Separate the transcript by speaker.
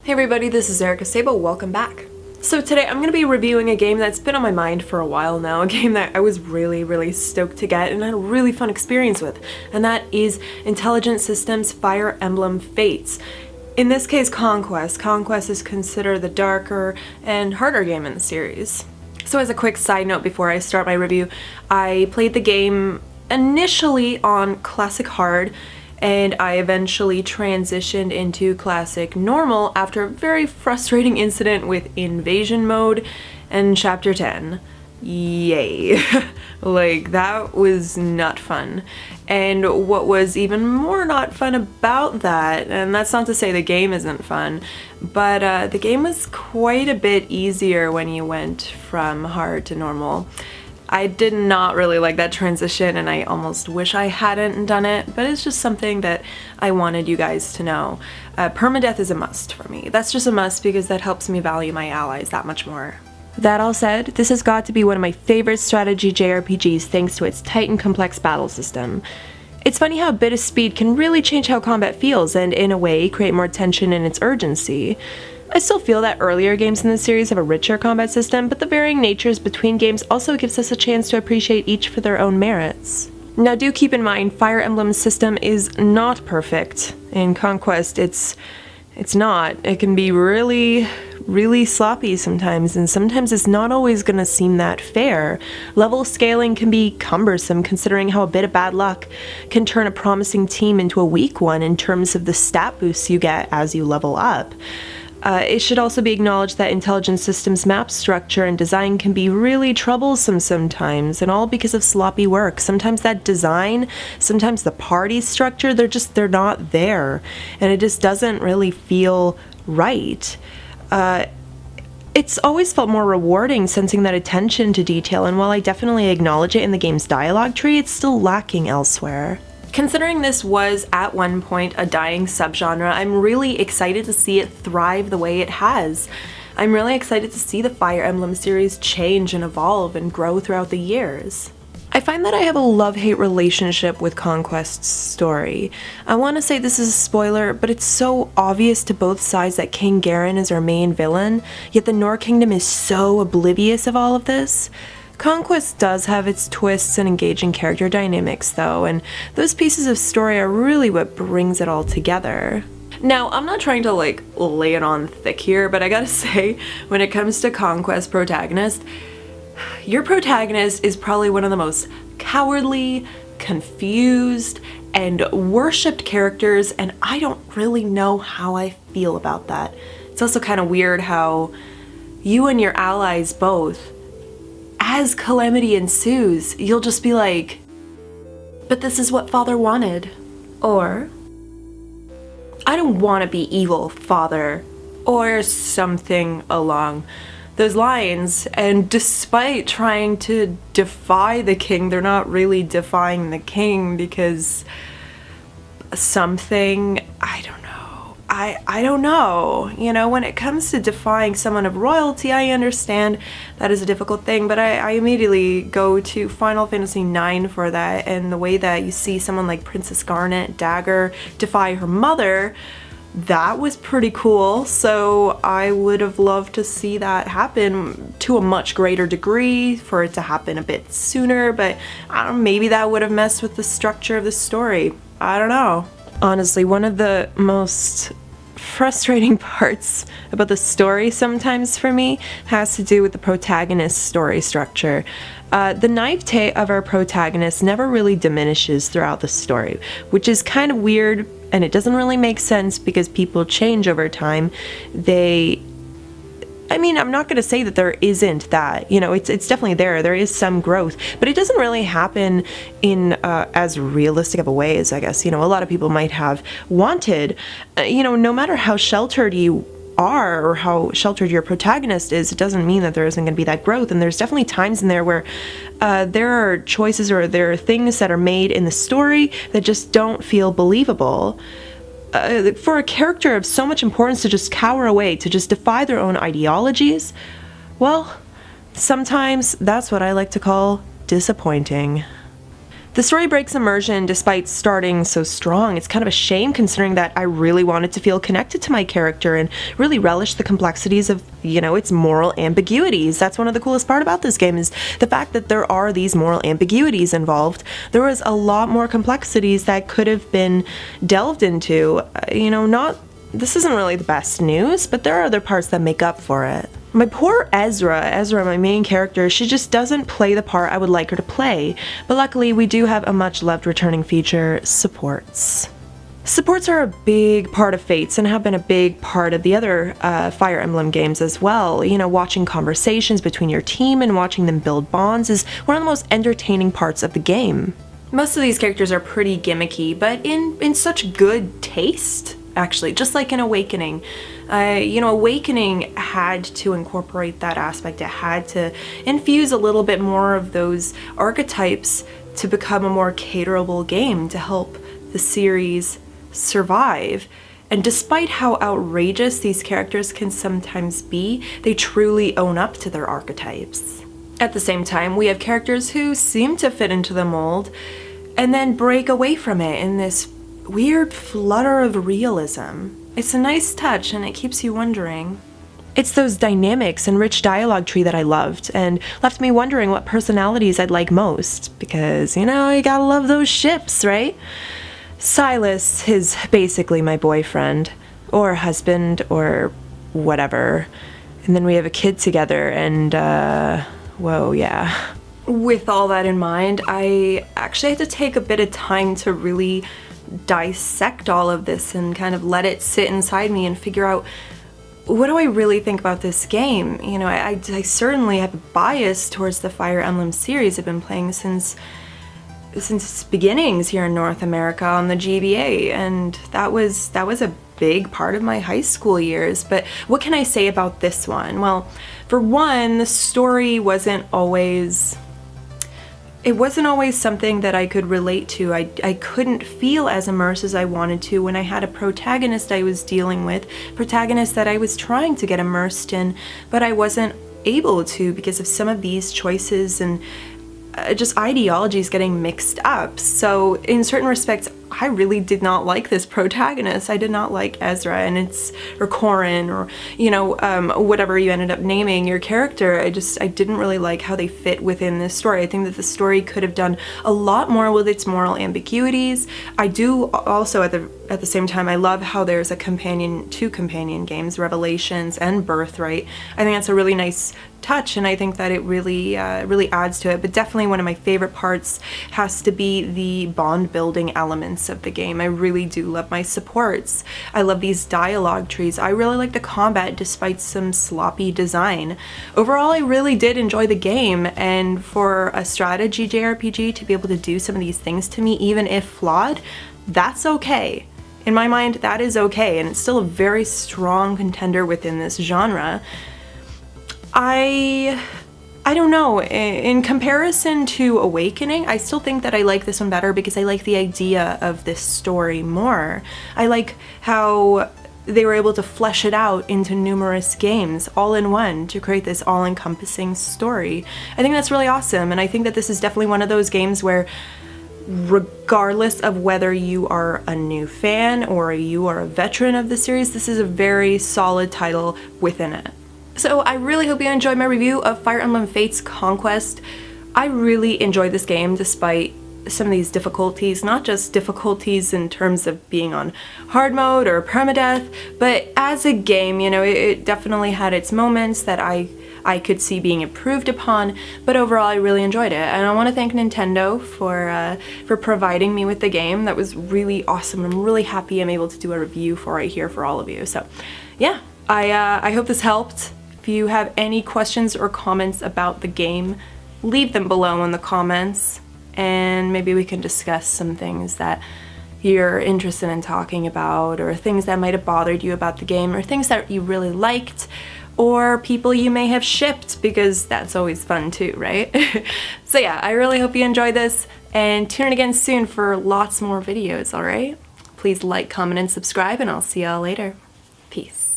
Speaker 1: Hey everybody, this is Erika Szabo, welcome back. So today I'm going to be reviewing a game that's been on my mind for a while now, a game that I was really stoked to get and had a really fun experience with, and that is Intelligent Systems' Fire Emblem Fates. In this case, Conquest. Conquest is considered the darker and harder game in the series. So as a quick side note before I start my review, I played the game initially on Classic Hard, and I eventually transitioned into Classic Normal after a very frustrating incident with Invasion Mode and Chapter 10. Yay. Like, that was not fun. And what was even more not fun about that, and that's not to say the game isn't fun, but the game was quite a bit easier when you went from hard to normal. I did not really like that transition, and I almost wish I hadn't done it, but it's just something that I wanted you guys to know. Permadeath is a must for me. That's just a must because that helps me value my allies that much more. That all said, this has got to be one of my favorite strategy JRPGs thanks to its tight and complex battle system. It's funny how a bit of speed can really change how combat feels and, in a way, create more tension in its urgency. I still feel that earlier games in the series have a richer combat system, but the varying natures between games also gives us a chance to appreciate each for their own merits. Now do keep in mind, Fire Emblem's system is not perfect. In Conquest, it's not. It can be really sloppy sometimes, and sometimes it's not always gonna seem that fair. Level scaling can be cumbersome considering how a bit of bad luck can turn a promising team into a weak one in terms of the stat boosts you get as you level up. It should also be acknowledged that Intelligent Systems' map structure and design can be really troublesome sometimes, and all because of sloppy work. Sometimes that design, sometimes the party structure, they're not there, and it just doesn't really feel right. It's always felt more rewarding sensing that attention to detail, and while I definitely acknowledge it in the game's dialogue tree, it's still lacking elsewhere. Considering this was, at one point, a dying subgenre, I'm really excited to see it thrive the way it has. I'm really excited to see the Fire Emblem series change and evolve and grow throughout the years. I find that I have a love-hate relationship with Conquest's story. I want to say this is a spoiler, but it's so obvious to both sides that King Garen is our main villain, yet the Nor Kingdom is so oblivious of all of this. Conquest does have its twists and engaging character dynamics though, and those pieces of story are really what brings it all together. Now, I'm not trying to lay it on thick here, but I gotta say, when it comes to Conquest protagonist, your protagonist is probably one of the most cowardly, confused, and worshipped characters, and I don't really know how I feel about that. It's also kind of weird how you and your allies both, as calamity ensues, you'll just be like, but this is what Father wanted. Or, I don't want to be evil, Father. Or something along those lines. And despite trying to defy the king, they're not really defying the king because something, I don't know. I don't know. You know, when it comes to defying someone of royalty, I understand that is a difficult thing, but I immediately go to Final Fantasy IX for that, and the way that you see someone like Princess Garnet Dagger defy her mother, that was pretty cool. So I would have loved to see that happen to a much greater degree, for it to happen a bit sooner, but I don't know, maybe that would have messed with the structure of the story. I don't know. Honestly, one of the most frustrating parts about the story sometimes for me has to do with the protagonist's story structure. The naivete of our protagonist never really diminishes throughout the story, which is kind of weird, and it doesn't really make sense because people change over time. I'm not going to say that there isn't that, you know, it's definitely there is some growth, but it doesn't really happen in as realistic of a way as, I guess, you know, a lot of people might have wanted. No matter how sheltered you are or how sheltered your protagonist is, it doesn't mean that there isn't going to be that growth, and there's definitely times in there where there are choices or there are things that are made in the story that just don't feel believable. For a character of so much importance to just cower away, to just defy their own ideologies, well, sometimes that's what I like to call disappointing. The story breaks immersion despite starting so strong. It's kind of a shame considering that I really wanted to feel connected to my character and really relish the complexities of, its moral ambiguities. That's one of the coolest part about this game is the fact that there are these moral ambiguities involved. There was a lot more complexities that could have been delved into. This isn't really the best news, but there are other parts that make up for it. My poor Ezra, my main character, she just doesn't play the part I would like her to play, but luckily we do have a much loved returning feature, supports. Supports are a big part of Fates and have been a big part of the other Fire Emblem games as well. Watching conversations between your team and watching them build bonds is one of the most entertaining parts of the game. Most of these characters are pretty gimmicky, but in such good taste. Actually, just like in Awakening. Awakening had to incorporate that aspect. It had to infuse a little bit more of those archetypes to become a more caterable game to help the series survive. And despite how outrageous these characters can sometimes be, they truly own up to their archetypes. At the same time, we have characters who seem to fit into the mold and then break away from it in this weird flutter of realism. It's a nice touch and it keeps you wondering. It's those dynamics and rich dialogue tree that I loved and left me wondering what personalities I'd like most because, you gotta love those ships, right? Silas is basically my boyfriend or husband or whatever. And then we have a kid together and, whoa, yeah. With all that in mind, I actually had to take a bit of time to really dissect all of this and kind of let it sit inside me and figure out what do I really think about this game. I certainly have a bias towards the Fire Emblem series. I've been playing since its beginnings here in North America on the GBA, and that was a big part of my high school years. But what can I say about this one? Well, for one, the story wasn't always something that I could relate to. I couldn't feel as immersed as I wanted to when I had a protagonist I was dealing with, protagonist that I was trying to get immersed in, but I wasn't able to because of some of these choices and just ideologies getting mixed up. So in certain respects, I really did not like this protagonist. I did not like Ezra or Corin or, whatever you ended up naming your character. I didn't really like how they fit within this story. I think that the story could have done a lot more with its moral ambiguities. I do also at the same time, I love how there's two companion games, Revelations and Birthright. I think that's a really nice touch, and I think that it really adds to it. But definitely one of my favorite parts has to be the bond building elements of the game. I really do love my supports. I love these dialogue trees. I really like the combat despite some sloppy design. Overall, I really did enjoy the game, and for a strategy JRPG to be able to do some of these things to me, even if flawed, that's okay. In my mind, that is okay, and it's still a very strong contender within this genre. I don't know, in comparison to Awakening, I still think that I like this one better because I like the idea of this story more. I like how they were able to flesh it out into numerous games all in one to create this all-encompassing story. I think that's really awesome, and I think that this is definitely one of those games where regardless of whether you are a new fan or you are a veteran of the series, this is a very solid title within it. So I really hope you enjoyed my review of Fire Emblem Fates Conquest. I really enjoyed this game despite some of these difficulties, not just difficulties in terms of being on hard mode or permadeath, but as a game, it definitely had its moments that I could see being improved upon, but overall I really enjoyed it. And I want to thank Nintendo for providing me with the game. That was really awesome. I'm really happy I'm able to do a review for it here for all of you. So yeah, I hope this helped. If you have any questions or comments about the game, leave them below in the comments, and maybe we can discuss some things that you're interested in talking about, or things that might have bothered you about the game, or things that you really liked, or people you may have shipped, because that's always fun too, right? So yeah, I really hope you enjoyed this, and tune in again soon for lots more videos, alright? Please like, comment, and subscribe, and I'll see y'all later. Peace.